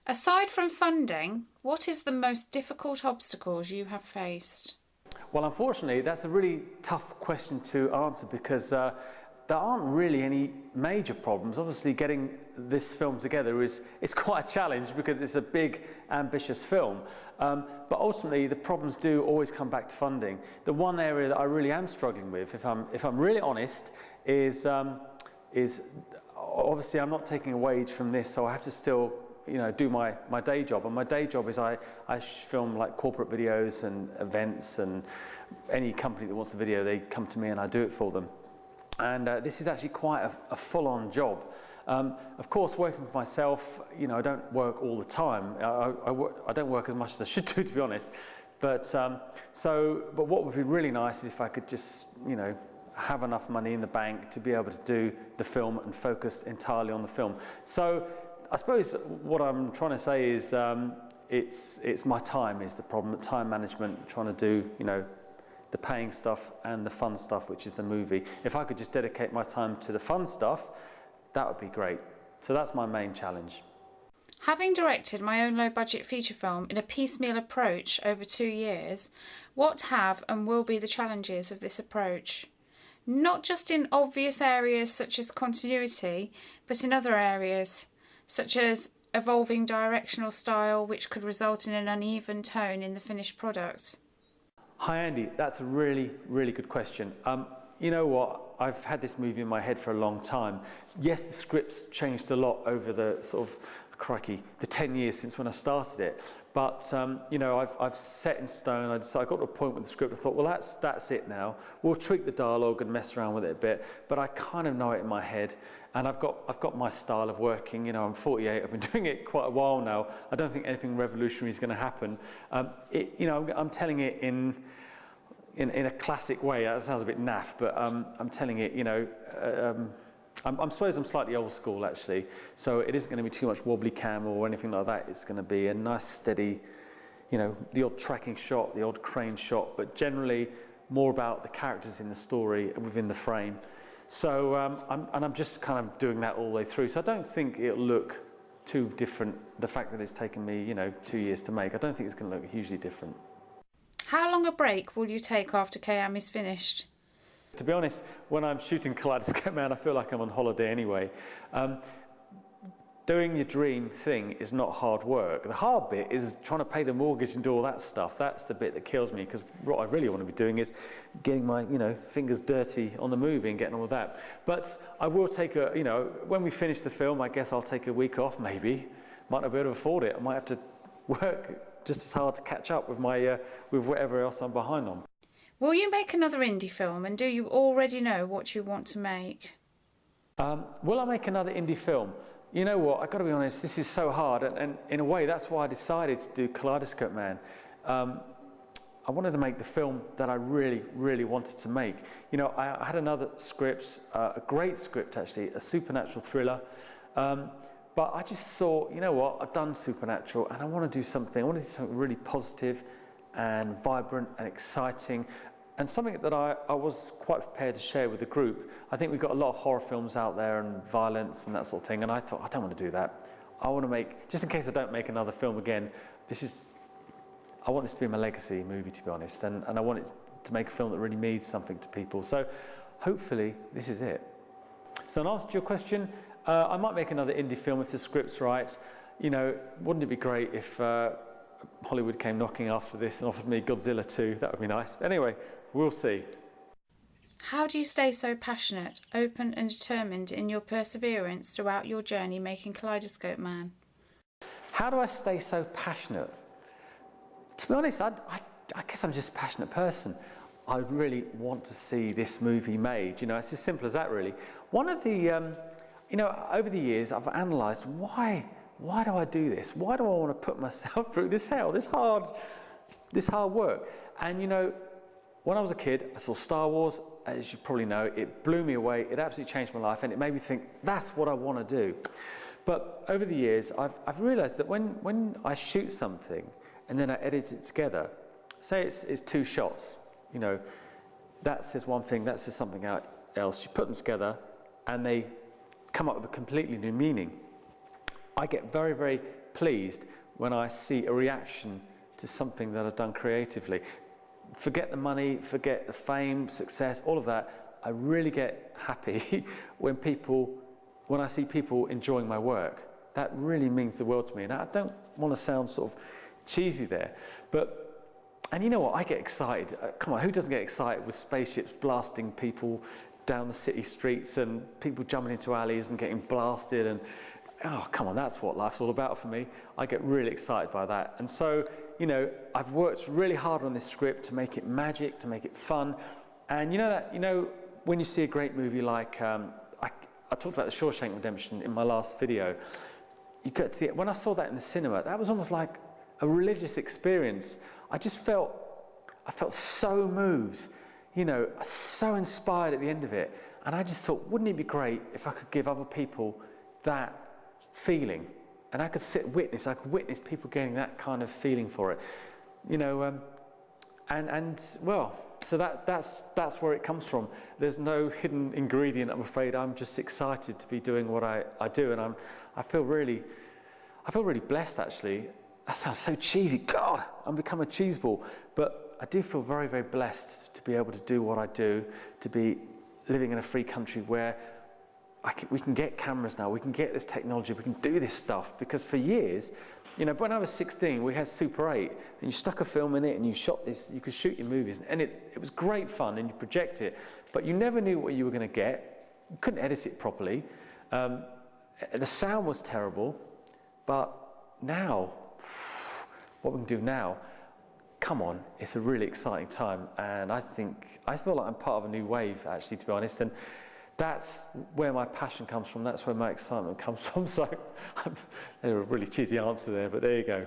Aside from funding, what is the most difficult obstacles you have faced? Well, unfortunately, that's a really tough question to answer because there aren't really any major problems. Obviously, getting this film together it's quite a challenge because it's a big, ambitious film. But ultimately, the problems do always come back to funding. The one area that I really am struggling with, if I'm really honest, is obviously I'm not taking a wage from this, so I have to still do my day job, and my day job is I film like corporate videos and events, and any company that wants a video, they come to me and I do it for them. And this is actually quite a full-on job. Of course, working for myself, I don't work all the time. I don't work as much as I should do, to be honest. But what would be really nice is if I could just have enough money in the bank to be able to do the film and focus entirely on the film. So I suppose what I'm trying to say is it's my time is the problem, time management, trying to do the paying stuff and the fun stuff, which is the movie. If I could just dedicate my time to the fun stuff, that would be great. So that's my main challenge. Having directed my own low-budget feature film in a piecemeal approach over 2 years, what have and will be the challenges of this approach? Not just in obvious areas such as continuity, but in other areas, such as evolving directional style, which could result in an uneven tone in the finished product. Hi Andy, that's a really, really good question. You know what, I've had this movie in my head for a long time. Yes, the script's changed a lot over the the 10 years since when I started it. But I've set in stone. I got to a point with the script. I thought, well, that's it now. We'll tweak the dialogue and mess around with it a bit. But I kind of know it in my head, and I've got my style of working. I'm 48. I've been doing it quite a while now. I don't think anything revolutionary is going to happen. I'm telling it in a classic way. That sounds a bit naff, but I'm telling it. I suppose I'm slightly old school actually, so it isn't going to be too much wobbly cam or anything like that. It's going to be a nice steady, the odd tracking shot, the odd crane shot, but generally more about the characters in the story within the frame. So I'm just kind of doing that all the way through. So I don't think it'll look too different. The fact that it's taken me 2 years to make, I don't think it's going to look hugely different. How long a break will you take after KM is finished? To be honest, when I'm shooting Kaleidoscope Man, I feel like I'm on holiday anyway. Doing your dream thing is not hard work. The hard bit is trying to pay the mortgage and do all that stuff. That's the bit that kills me, because what I really want to be doing is getting my fingers dirty on the movie and getting all of that. But I will take when we finish the film, I guess I'll take a week off maybe. Might not be able to afford it. I might have to work just as hard to catch up with with whatever else I'm behind on. Will you make another indie film, and do you already know what you want to make? Will I make another indie film? You know what, I've got to be honest, this is so hard, and in a way that's why I decided to do Kaleidoscope Man. I wanted to make the film that I really, really wanted to make. I had another script, a great script actually, a supernatural thriller, but I just thought, you know what, I've done supernatural and I want to do something really positive and vibrant and exciting, and something that I was quite prepared to share with the group. I think we've got a lot of horror films out there and violence and that sort of thing, and I thought, I don't want to do that. I want to make, just in case I don't make another film again, I want this to be my legacy movie, to be honest, and I want it to make a film that really means something to people. So hopefully this is it. So in answer to your question, I might make another indie film if the script's right. Wouldn't it be great if Hollywood came knocking after this and offered me Godzilla 2? That would be nice. But anyway, we'll see. How do you stay so passionate, open and determined in your perseverance throughout your journey making Kaleidoscope Man? How do I stay so passionate? To be honest, I guess I'm just a passionate person. I really want to see this movie made. It's as simple as that, really. One of the, over the years, I've analysed why do I do this? Why do I want to put myself through this hell, this hard work? And when I was a kid, I saw Star Wars, as you probably know. It blew me away. It absolutely changed my life, and it made me think, that's what I want to do. But over the years, I've realised that when I shoot something and then I edit it together, say it's 2 shots, that says one thing, that says something else. You put them together, and they come up with a completely new meaning. I get very, very pleased when I see a reaction to something that I've done creatively. Forget the money, forget the fame, success, all of that. I really get happy when I see people enjoying my work. That really means the world to me. And I don't want to sound sort of cheesy there, and you know what? I get excited. Come on, who doesn't get excited with spaceships blasting people down the city streets and people jumping into alleys and getting blasted? And oh, come on, that's what life's all about for me. I get really excited by that. And so, you know, I've worked really hard on this script to make it magic, to make it fun. And when you see a great movie like, I talked about The Shawshank Redemption in my last video. You get to when I saw that in the cinema, that was almost like a religious experience. I felt so moved, so inspired at the end of it. And I just thought, wouldn't it be great if I could give other people that feeling? And I could witness people getting that kind of feeling for it, so that's where it comes from. There's no hidden ingredient, I'm afraid. I'm just excited to be doing what I do, and I feel really blessed, actually. That sounds so cheesy. God, I'm become a cheeseball. But I do feel very, very blessed to be able to do what I do, to be living in a free country where we can get cameras now, we can get this technology, we can do this stuff. Because for years, when I was 16, we had Super 8, and you stuck a film in it and you shot this, you could shoot your movies, and it was great fun, and you project it, but you never knew what you were going to get. You couldn't edit it properly. The sound was terrible, but now, what we can do now, come on, it's a really exciting time, and I feel like I'm part of a new wave, actually, to be honest, and that's where my passion comes from, that's where my excitement comes from. So, there's a really cheesy answer there, but there you go.